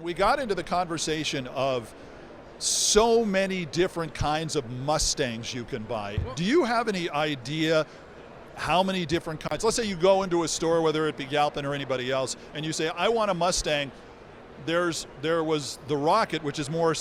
we got into the conversation of so many different kinds of Mustangs you can buy. Do you have any idea how many different kinds? Let's say you go into a store, whether it be Galpin or anybody else, and you say, I want a Mustang. There was the Rocket, which is more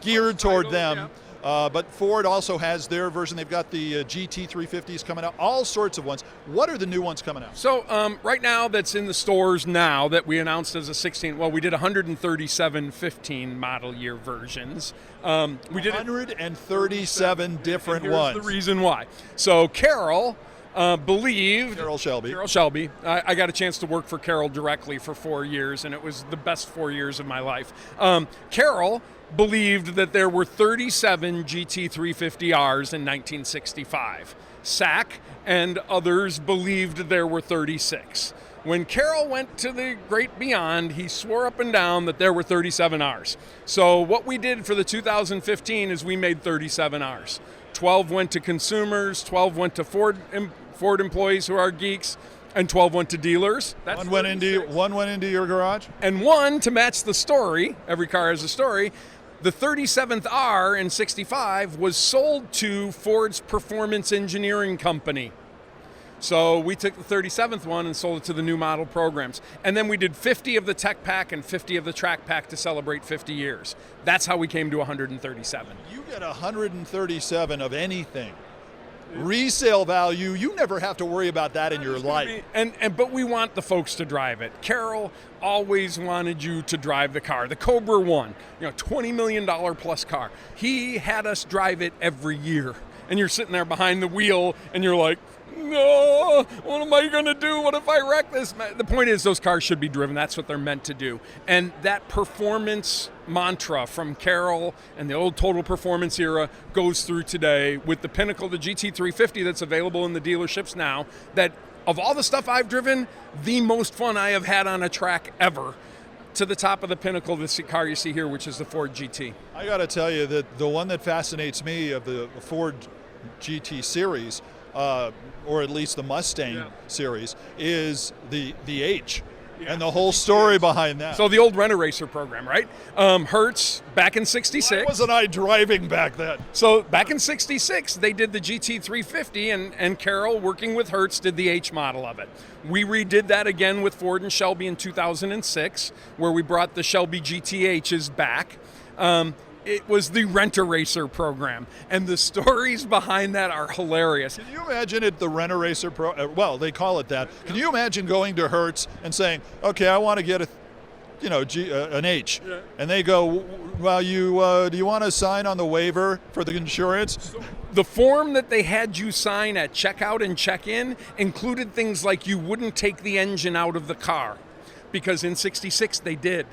geared toward them. But Ford also has their version. They've got the GT350s coming out, all sorts of ones. What are the new ones coming out? So right now that's in the stores now that we announced as a 16, well, we did 137 15 model year versions. We did 137 different ones. Here's the reason why. So Carol believed... Carol Shelby. Carol Shelby. I got a chance to work for Carol directly for 4 years, and it was the best 4 years of my life. Carol believed that there were 37 GT350Rs in 1965. SAC and others believed there were 36. When Carol went to the great beyond, he swore up and down that there were 37 Rs. So what we did for the 2015 is we made 37 Rs. 12 went to consumers, 12 went to Ford employees who are geeks, and 12 went to dealers. One went into your garage? And one, to match the story, every car has a story, the 37th R in 65 was sold to Ford's Performance Engineering Company. So we took the 37th one and sold it to the new model programs. And then we did 50 of the Tech Pack and 50 of the Track Pack to celebrate 50 years. That's how we came to 137. You get 137 of anything. Resale value, you never have to worry about that in your life. But we want the folks to drive it. Carol always wanted you to drive the car. The Cobra One, $20 million plus car. He had us drive it every year. And you're sitting there behind the wheel and you're like, no, what am I going to do? What if I wreck this? The point is those cars should be driven. That's what they're meant to do. And that performance mantra from Carol and the old Total Performance era goes through today with the pinnacle, the GT350 that's available in the dealerships now, that of all the stuff I've driven, the most fun I have had on a track ever, to the top of the pinnacle, this car you see here, which is the Ford GT. I got to tell you that the one that fascinates me of the Ford GT series, or at least the Mustang series, is the H. Yeah, and the whole story behind that. So the old Rent-A-Racer program, right? Hertz, back in 66. Why wasn't I driving back then? So back in 66, they did the GT350, and Carol, working with Hertz, did the H model of it. We redid that again with Ford and Shelby in 2006, where we brought the Shelby GTHs back. It was the Rent-A-Racer program, and the stories behind that are hilarious. Can you imagine it, the Rent-A-Racer well, they call it that. Can you imagine going to Hertz and saying, okay, I want to get an H, and they go, well, do you want to sign on the waiver for the insurance? The form that they had you sign at checkout and check-in included things like you wouldn't take the engine out of the car, because in 66 they did.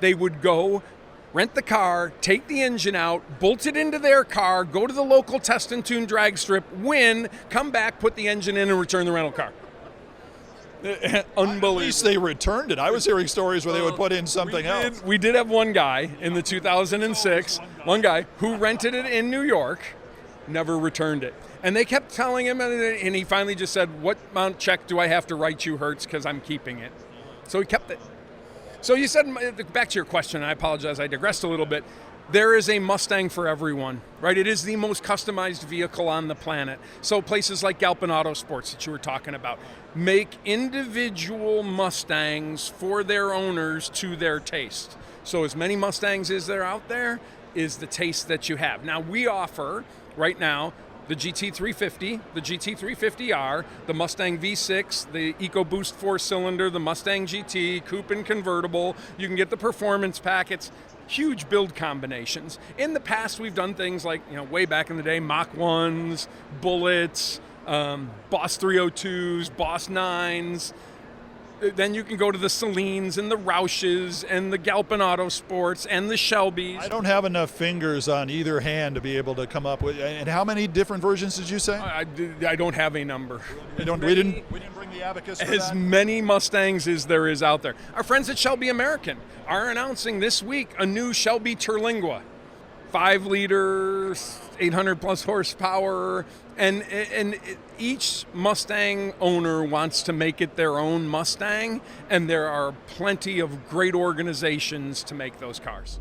They would go rent the car, take the engine out, bolt it into their car, go to the local test and tune drag strip, win, come back, put the engine in, and return the rental car. Unbelievable. At least they returned it. I was hearing stories where they would put in something else. We did have one guy in the 2006, one guy who rented it in New York, never returned it. And they kept telling him, and he finally just said, what amount check do I have to write you, Hertz, because I'm keeping it. So he kept it. So you said, back to your question, I apologize, I digressed a little bit. There is a Mustang for everyone, right? It is the most customized vehicle on the planet. So places like Galpin Auto Sports that you were talking about make individual Mustangs for their owners to their taste. So as many Mustangs as there are out there is the taste that you have. Now we offer, right now, the GT350, the GT350R, the Mustang V6, the EcoBoost 4-cylinder, the Mustang GT, coupe and convertible. You can get the performance packets, huge build combinations. In the past, we've done things like, way back in the day, Mach 1s, Bullets, Boss 302s, Boss 9s. Then you can go to the Celines and the Roushes and the Galpin Auto Sports and the Shelbys. I don't have enough fingers on either hand to be able to come up with. And how many different versions did you say? I don't have a number. We didn't bring the abacus for as that? Many Mustangs as there is out there. Our friends at Shelby American are announcing this week a new Shelby Terlingua. 5 liters, 800 plus horsepower, and each Mustang owner wants to make it their own Mustang, and there are plenty of great organizations to make those cars.